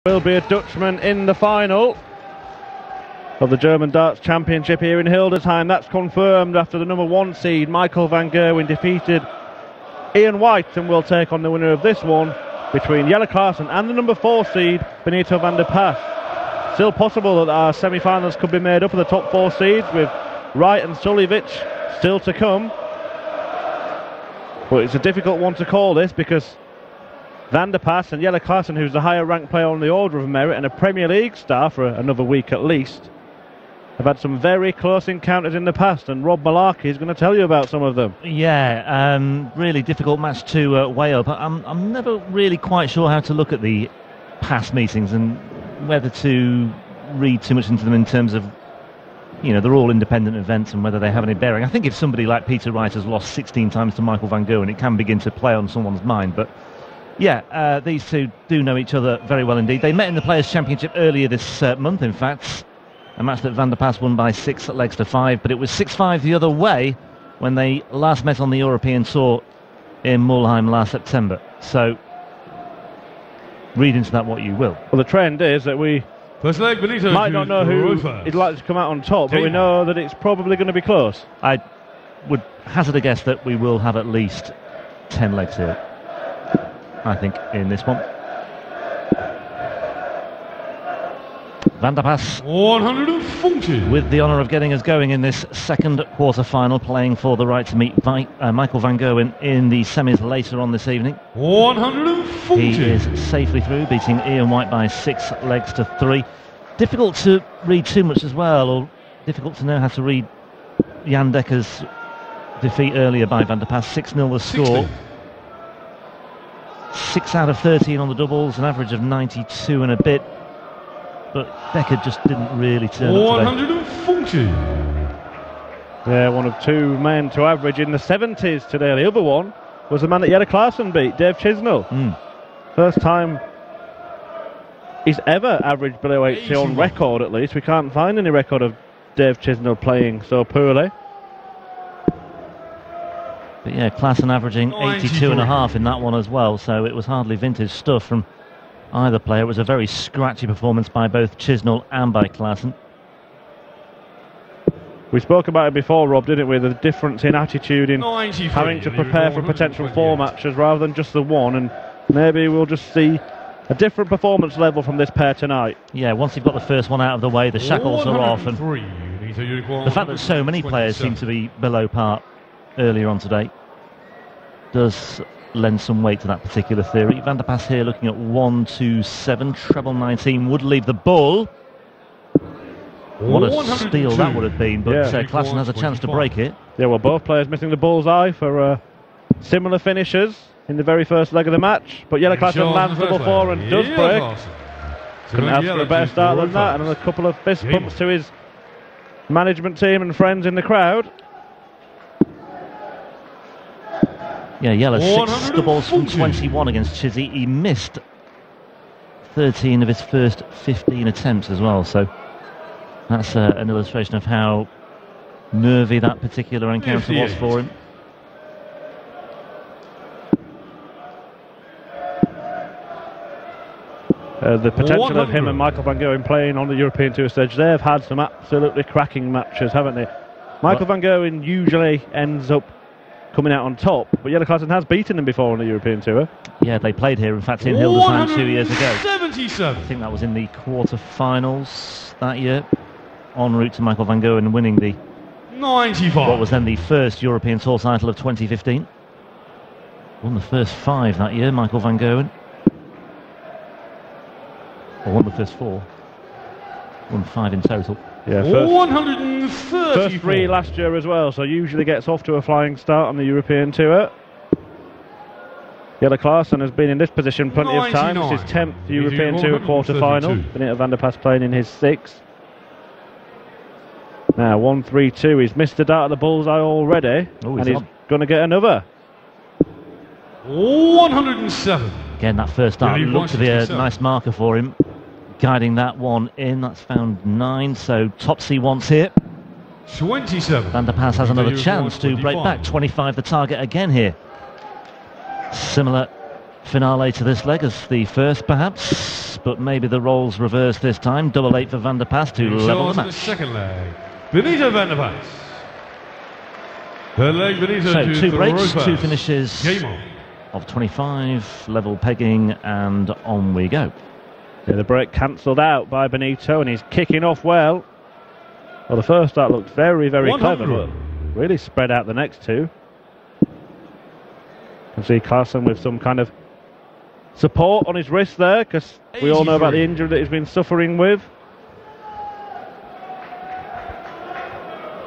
Will be a Dutchman in the final of the German Darts Championship here in Hildesheim. That's confirmed after the number 1 seed Michael van Gerwen defeated Ian White, and will take on the winner of this one between Jelle Klaasen and the number 4 seed Benito van der Pas. Still possible that our semi-finals could be made up of the top 4 seeds, with Wright and Suljevic still to come. But it's a difficult one to call this, because Van der Pas and Jelle Klaasen, who's the higher ranked player on the order of merit and a Premier League star for another week at least, have had some very close encounters in the past, and Rob Malarkey is going to tell you about some of them. Yeah, really difficult match to weigh up. I'm never really quite sure how to look at the past meetings and whether to read too much into them in terms of, you know, they're all independent events and whether they have any bearing. I think if somebody like Peter Wright has lost 16 times to Michael van Gerwen, it can begin to play on someone's mind. But yeah, these two do know each other very well indeed. They met in the Players' Championship earlier this month, in fact. A match that Van der Pas won by 6 legs to 5, but it was 6-5 the other way when they last met on the European Tour in Mulheim last September. So, read into that what you will. Well, the trend is that we first leg, Benito might not know who is likely to come out on top, but we know that it's probably going to be close. I would hazard a guess that we will have at least 10 legs here, I think, in this one. Van der Pas 140 with the honour of getting us going in this second quarter-final, playing for the right to meet Michael van Gerwen in the semis later on this evening. 140. He is safely through, beating Ian White by 6 legs to 3. Difficult to read too much as well, or difficult to know how to read Jan Dekker's defeat earlier by Van der Pas. 6-0 the score. 6 out of 13 on the doubles, an average of 92 and a bit. But Dekker just didn't really turn up today. 140. Yeah, one of 2 men to average in the 70s today. The other one was the man that Jelle Klaasen beat, Dave Chisnell. First time he's ever averaged below 80 on record, at least. We can't find any record of Dave Chisnell playing so poorly. But yeah, Klaasen averaging 82.5 in that one as well, so it was hardly vintage stuff from either player. It was a very scratchy performance by both Chisnell and by Klaasen. We spoke about it before, Rob, didn't we? The difference in attitude in having to prepare for potential 4 matches rather than just the one, and maybe we'll just see a different performance level from this pair tonight. Yeah, once you've got the first one out of the way, the shackles are off, and the fact that so many players seem to be below par earlier on today does lend some weight to that particular theory. Van der Pas here looking at 1-2-7, treble 19 would leave the ball. What a steal that would have been, but Klaasen has a chance to break it. Yeah, well, both players missing the bullseye for similar finishes in the very first leg of the match, but Jelle Klaasen lands double 4 and does break. Couldn't ask for a better start than that, and a couple of fist bumps to his management team and friends in the crowd. Yeah, Jelle 6 doubles from 21 against Chizzy. He missed 13 of his first 15 attempts as well, so that's an illustration of how nervy that particular encounter was for him. The potential of him and Michael van Gerwen playing on the European Tour stage, they've had some absolutely cracking matches, haven't they? Michael van Gerwen usually ends up coming out on top, but Jelle Klaasen has beaten them before on the European Tour. Yeah, they played here, in fact, in Hildesheim 2 years ago. 77. I think that was in the quarter-finals that year, en route to Michael van Gerwen winning the 95. What was then the first European Tour title of 2015. Won the first 5 that year, Michael van Gerwen. Or won the first 4. Won 5 in total. Yeah, first 3 last year as well, so usually gets off to a flying start on the European Tour. Jelle Klaasen has been in this position plenty of times. It's his 10th European Tour quarter-final. Benito van der Pas playing in his 6th. Now 1-3-2. He's missed a dart at the bullseye already, and he's going to get another. 107. Again, that first dart looked to be a nice marker for him. Guiding that one in, that's found 9, so Topsy wants here. 27. Van der Pas has another chance to break back. 25 the target again here. Similar finale to this leg as the first, perhaps, but maybe the roles reverse this time. Double 8 for Van der Pas to level the The match. second leg, Benito Van der Pas. Third leg, Benito So to 2 breaks, Ropas. 2 finishes Game on. of 25, level pegging, and on we go. Yeah, the break cancelled out by Benito, and he's kicking off well. Well, the first start looked very, very 100. clever, but really spread out the next two. You can see Klaasen with some kind of support on his wrist there, because we all know about the 83. injury that he's been suffering with.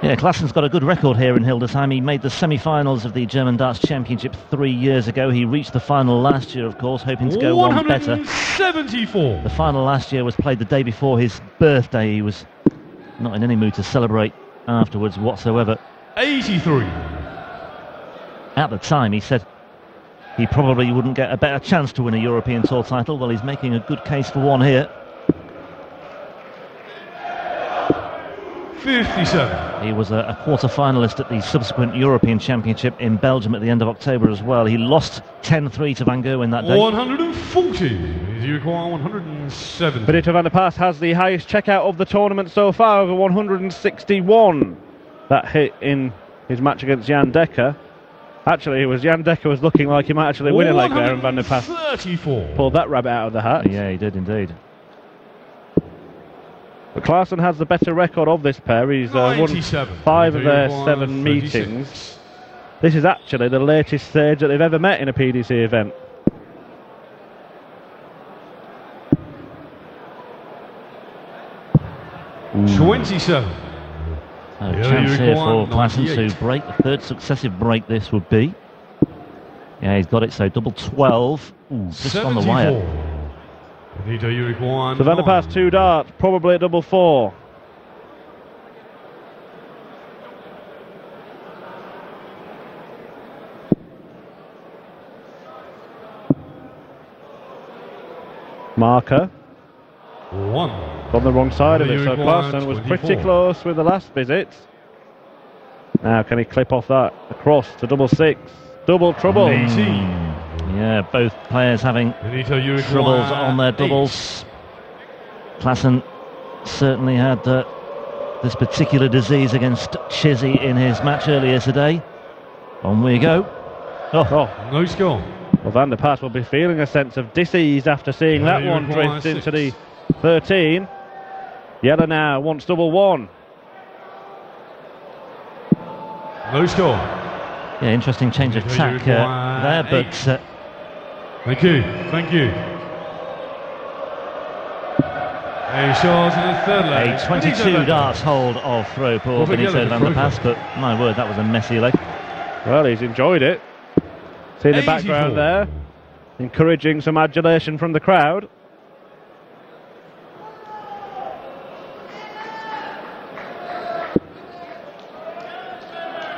Yeah, Klaasen's got a good record here in Hildesheim. He made the semi-finals of the German Darts Championship 3 years ago. He reached the final last year, of course, hoping to go one better. 174. The final last year was played the day before his birthday. He was not in any mood to celebrate afterwards whatsoever. 83. At the time, he said he probably wouldn't get a better chance to win a European Tour title. Well, he's making a good case for one here. 57. He was a quarter-finalist at the subsequent European Championship in Belgium at the end of October as well. He lost 10-3 to Van Gerwen that day. 140. You require 170. Benito Van der Pas has the highest checkout of the tournament so far, over 161. That hit in his match against Jan Dekker. Actually, it was Jan Dekker was looking like he might actually win a leg there, and Van der Pas 34. pulled that rabbit out of the hat. Yeah, he did indeed. But Klaasen has the better record of this pair. He's won 97. 5 of their You require 7 36. meetings. This is actually the latest stage that they've ever met in a PDC event. Mm. 27. So Yeah, chance you here require for Klaasen 98. to break. The third successive break this would be. Yeah, he's got it, so double 12. Ooh, just on the 74. wire. Benito, you require So Van der Pas 2 darts, probably a double 4. Marker 1. on the wrong side of You it, so require Klaasen was 24. pretty close with the last visit. Now can he clip off that across to double 6? Double trouble. 18. Yeah, both players having Benito, you require troubles on their 8. doubles. Klaasen certainly had this particular disease against Chizzy in his match earlier today. On we go. Oh, No score. well, Van der Pas will be feeling a sense of dis-ease after seeing Yeah, that you one require drift into 6. the 13. Jelle now wants double 1. No score. Yeah, interesting change of You tack require there, but 8. Thank you. Thank you. A shot in the third leg. a 22 darts hold of throw for Well, Benito forget it, Van der throw Pas, for- but my word, that was a messy leg. Well, he's enjoyed it. See the 84. background there, encouraging some adulation from the crowd.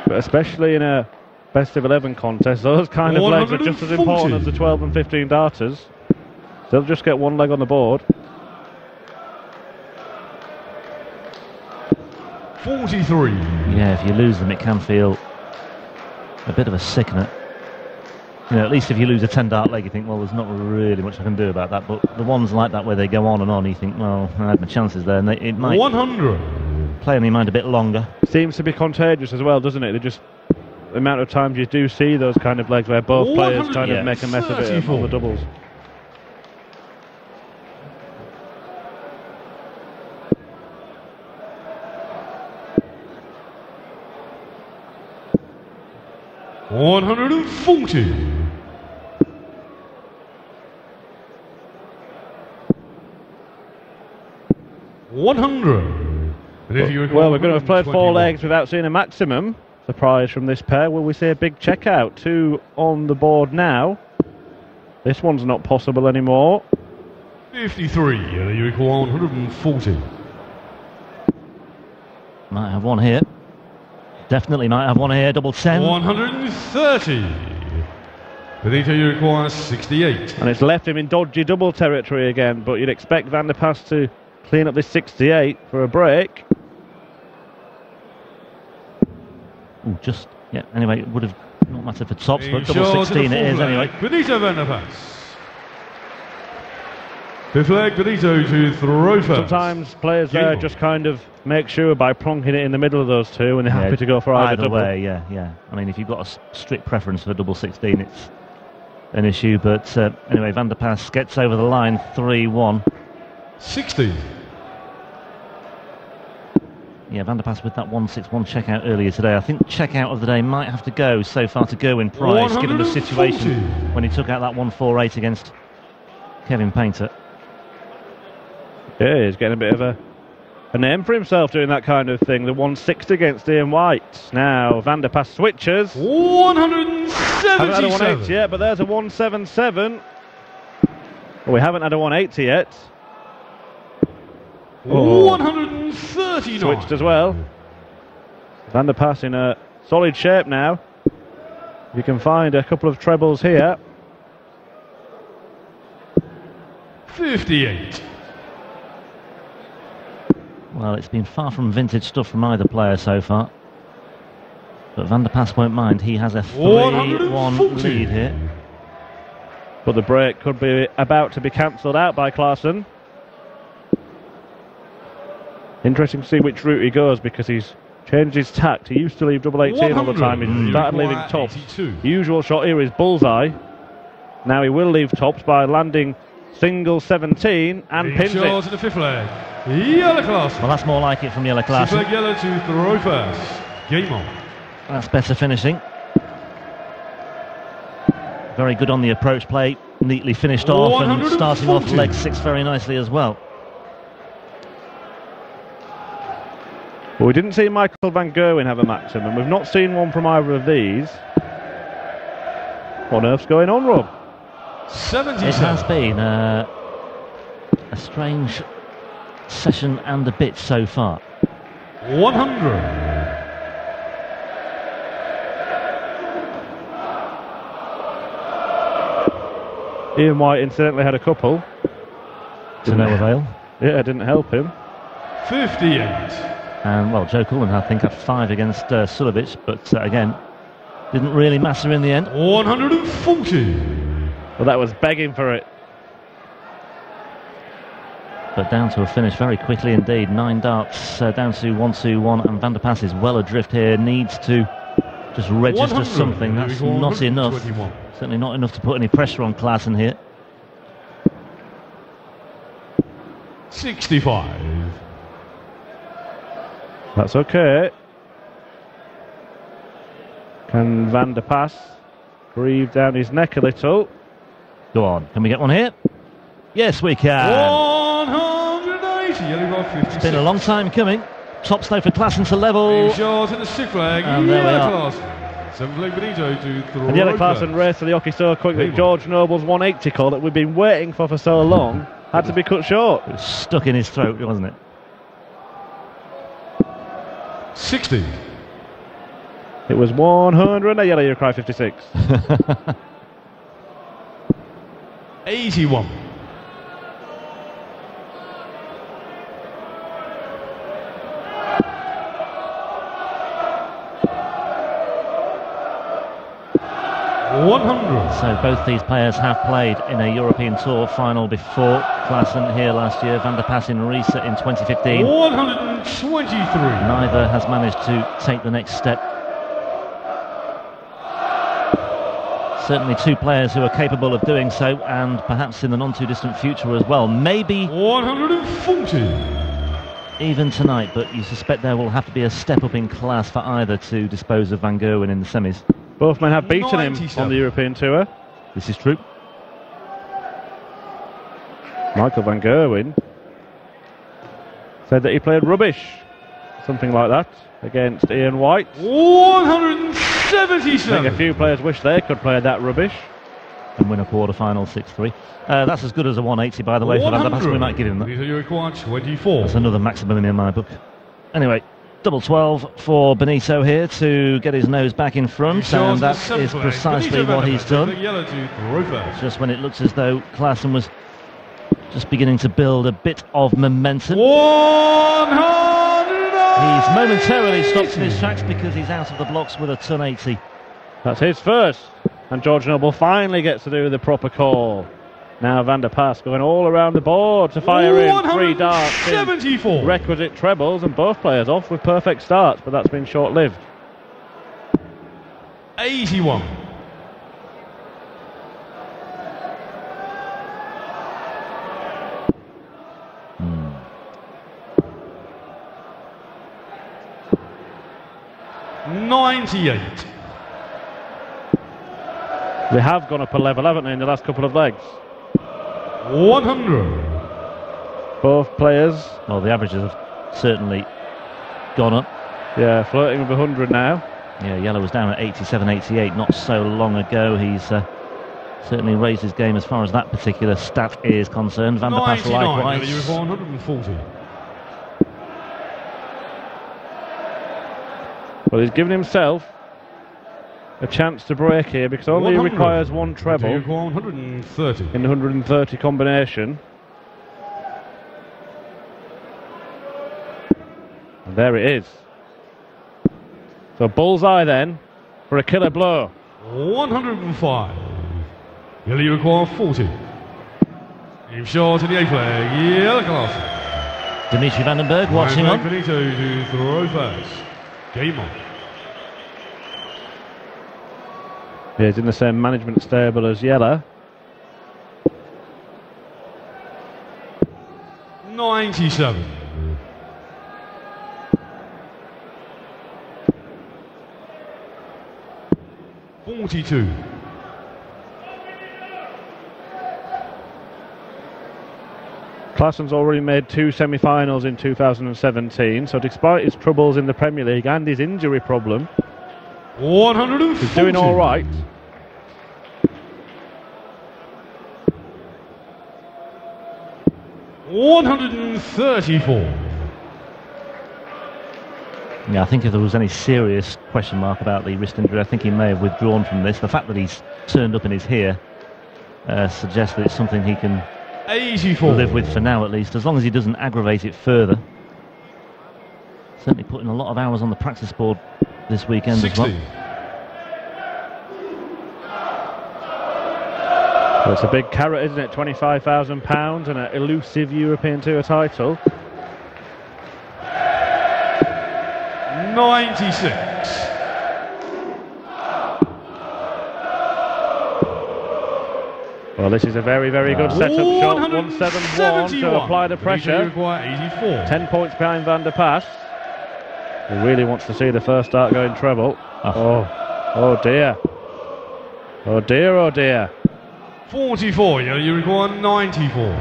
But especially in a best of 11 contest, those kind of legs are just as important as the 12 and 15 darters. They'll just get one leg on the board. 43. Yeah, if you lose them, it can feel a bit of a sickener. You know, at least if you lose a 10 dart leg, you think, well, there's not really much I can do about that. But the ones like that where they go on and on, you think, well, I had my chances there, and it might 100. play on your mind a bit longer. Seems to be contagious as well, doesn't it? They just, the amount of times you do see those kind of legs where both players kind of make a mess of it on 134. the doubles. One 140. Well, we're going to have played 4 legs without seeing a maximum. Surprise from this pair. Will we see a big checkout? 2 on the board now. This one's not possible anymore. 53. You require 140. Might have one here. Definitely might have one here. Double 10. 130. Benito, you require 68. And it's left him in dodgy double territory again, but you'd expect Van der Pas to clean up this 68 for a break. Ooh, just, yeah, anyway, it would have Not matter for tops, but double 16 it is anyway. Benito van der Pas. Fifth leg, Benito to throw first. Sometimes players there just kind of make sure by plonking it in the middle of those two, and they're happy to go for either double. Way, yeah. I mean, if you've got a strict preference for double 16, it's an issue. But anyway, Van der Pas gets over the line, 3-1. 60. Yeah, Van der Pas with that 161 checkout earlier today. I think checkout of the day might have to go so far to Gerwyn Price, given the situation when he took out that 148 against Kevin Painter. Yeah, he's getting a bit of a name for himself doing that kind of thing. The 160 against Ian White. Now Van der Pas switches. 177. Haven't had a 180 yet, but there's a 177. Well, we haven't had a 180 yet. 139. Switched as well. Van der Pas in a solid shape now. You can find a couple of trebles here. 58. Well, it's been far from vintage stuff from either player so far. But Van der Pas won't mind. He has a 3-1 lead here. But the break could be about to be cancelled out by Klaasen. Interesting to see which route he goes, because he's changed his tact. He used to leave double 18 all the time. He started leaving tops. The usual shot here is bullseye. Now he will leave tops by landing single 17 and pins it. In the fifth leg, Jelle Klaasen. Well, that's more like it from Jelle Klaasen. Fifth leg, Jelle to throw first. Game on. That's better finishing. Very good on the approach play. Neatly finished off and starting off leg 6 very nicely as well. Well, we didn't see Michael van Gerwen have a maximum. We've not seen one from either of these. What on earth's going on, Rob? 77. It has been a strange session and a bit so far. 100. Ian White incidentally had a couple. To no avail. Yeah, it didn't help him. 58. And, well, Joe Cullen, I think, had 5 against Sulovic, but again, didn't really matter in the end. 140. Well, that was begging for it. But down to a finish very quickly indeed. 9 darts down to 1-2-1, and Van der Pas is well adrift here. Needs to just register something. That's not enough. Certainly not enough to put any pressure on Klaasen here. 65. That's okay. Can Van der Pas breathe down his neck a little? Go on, can we get one here? Yes, we can. 180. It's been a long time coming. Top slow for Klaasen to level. Shot in the sixth leg. And there we are. Seventh leg Benito to throw. And Jelle Klaasen raced to the hockey so quick that George Noble's 180 call that we've been waiting for so long had to be cut short. It was stuck in his throat, wasn't it? 60. It was 100. A Jelle, you cry 56. 81. So both these players have played in a European Tour final before. Klaasen here last year, Van der Pas in Riesa in 2015. 123. Neither has managed to take the next step. Certainly two players who are capable of doing so, and perhaps in the not too distant future as well. Maybe 140. Even tonight, but you suspect there will have to be a step up in class for either to dispose of Van Gerwen in the semis. Both men have beaten him on the European Tour. This is true. Michael van Gerwen said that he played rubbish, something like that, against Ian White. 177. I think a few players wish they could play that rubbish. And win a quarter-final 6-3. That's as good as a 180, by the way, for Van der Pas. We might give him that. You require 24. That's another maximum in my book. Anyway, double 12 for Benito here to get his nose back in front, and that is precisely what he's done. Just when it looks as though Klaasen was just beginning to build a bit of momentum. 180. He's momentarily stopped in his tracks because he's out of the blocks with a ton 80. That's his first. And George Noble finally gets to do the proper call. Now Van der Pas going all around the board to fire in 3 darts. 74. Requisite trebles, and both players off with perfect starts, but that's been short-lived. 81. Hmm. 98. They have gone up a level, haven't they, in the last couple of legs? 100. Both players. Well, the averages have certainly gone up. Yeah, flirting with 100 now. Yeah, Jelle was down at 87, 88 not so long ago. He's certainly raised his game as far as that particular stat is concerned. Van der Pas likewise. 140. Well, he's given himself a chance to break here because only he 100. requires 1 treble 130. in the 130 combination. And there it is. So bullseye then for a killer blow. 105. Jelle, you require 40. Aim short in the 8th leg. Jelle Klaasen. Dimitri Vandenberg watching on. Benito to throw first. Game on. Yeah, he's in the same management stable as Jelle. 97. $42. Klaasen's already made 2 semi-finals in 2017, so despite his troubles in the Premier League and his injury problem, 140. he's doing all right. $134. Yeah, I think if there was any serious question mark about the wrist injury, I think he may have withdrawn from this. The fact that he's turned up and is here suggests that it's something he can 84. live with for now, at least, as long as he doesn't aggravate it further. Certainly putting a lot of hours on the practice board this weekend 60. as well. Well, it's a big carrot, isn't it? £25,000 and an elusive European Tour title. 96. Well, this is a very, very good setup shot. 171 to apply the pressure. 84. 10 points behind Van der Pas. He really wants to see the first dart go in treble. Oh dear. Oh dear, oh dear. 44. You require 94.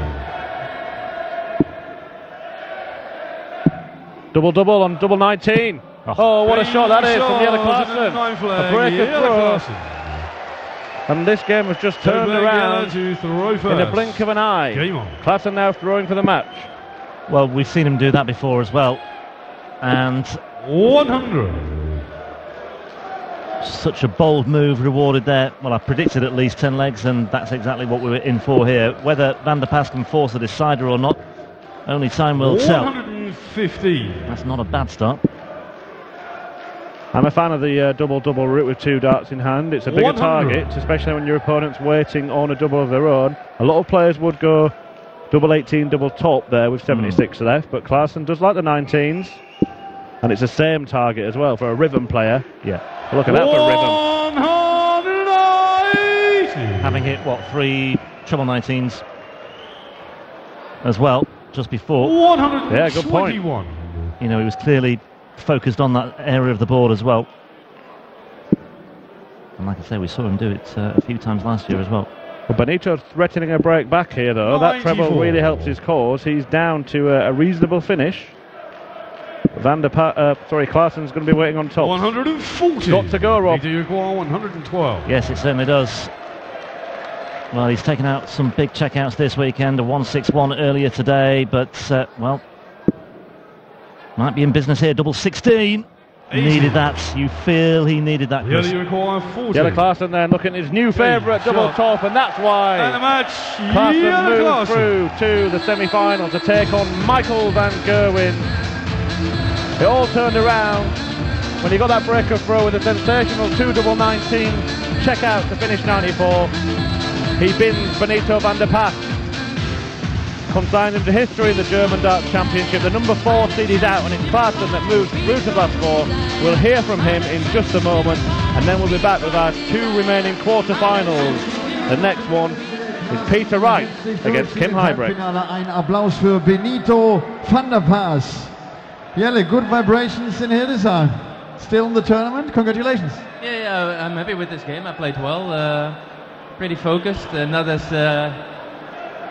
Double on double 19. Oh, what a shot that is from Jelle Klaasen. A break of throw. And this game has just turned around in the blink of an eye. Game on. Klaasen now throwing for the match. Well, we've seen him do that before as well. And 100. such a bold move rewarded there. Well, I predicted at least 10 legs, and that's exactly what we were in for here. Whether Van der Pas can force a decider or not, only time will tell. 115. That's not a bad start. I'm a fan of the double-double route with 2 darts in hand. It's a bigger 100. target, especially when your opponent's waiting on a double of their own. A lot of players would go double 18, double top there with 76 left, but Klaasen does like the 19s. And it's the same target as well for a rhythm player. Yeah. Look at that for rhythm. 180. Having hit, 3 treble 19s as well, just before. 121. Yeah, good point. You know, he was clearly focused on that area of the board as well. And like I say, we saw him do it a few times last year as well. Well, Benito threatening a break back here, though. 94. That treble really helps his cause. He's down to a reasonable finish. Klaasen's going to be waiting on top. 140. Got to go, Rob. Do you require 112? Yes, it certainly does. Well, he's taken out some big checkouts this weekend, a 161 earlier today, but, well, might be in business here. Double 16. Needed that. You feel he needed that. Here you require 40. Jelle Klaasen then looking at his new favourite double top, and that's why And the match, Klaasen moved Klaasen. through to the semi-final to take on Michael van Gerwen. It all turned around when he got that breaker throw with a sensational 2.19 check out to finish 94. He bins Benito van der Pass, consigned him to history in the German Darts Championship. The number 4 seed is out, and it's Klaasen that moves through to last 4. We'll hear from him in just a moment, and then we'll be back with our 2 remaining quarter-finals. The next one is Peter Wright against Kim Huybrecht. Ein Applaus für Benito van der Pass. Jelle, good vibrations in Hildesheim. Still in the tournament, congratulations. Yeah, I'm happy with this game. I played well, pretty focused, not as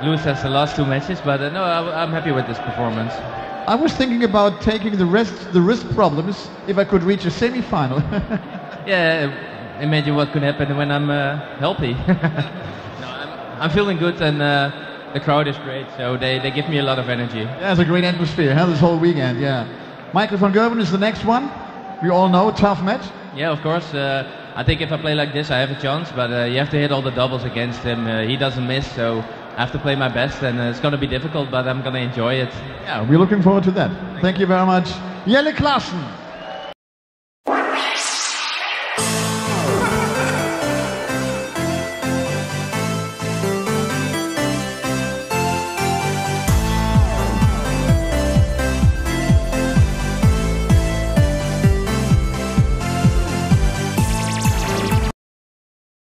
loose as the last 2 matches, but no, I'm happy with this performance. I was thinking about taking the wrist problems if I could reach a semi-final. Yeah, imagine what could happen when I'm healthy. I'm feeling good, and the crowd is great, so they give me a lot of energy. Yeah, it's a great atmosphere, this whole weekend, yeah. Michael van Gerwen is the next one. We all know, tough match. Yeah, of course. I think if I play like this, I have a chance, but you have to hit all the doubles against him. He doesn't miss, so I have to play my best, and it's going to be difficult, but I'm going to enjoy it. Yeah, we're looking forward to that. Thank you very much. Jelle Klaasen.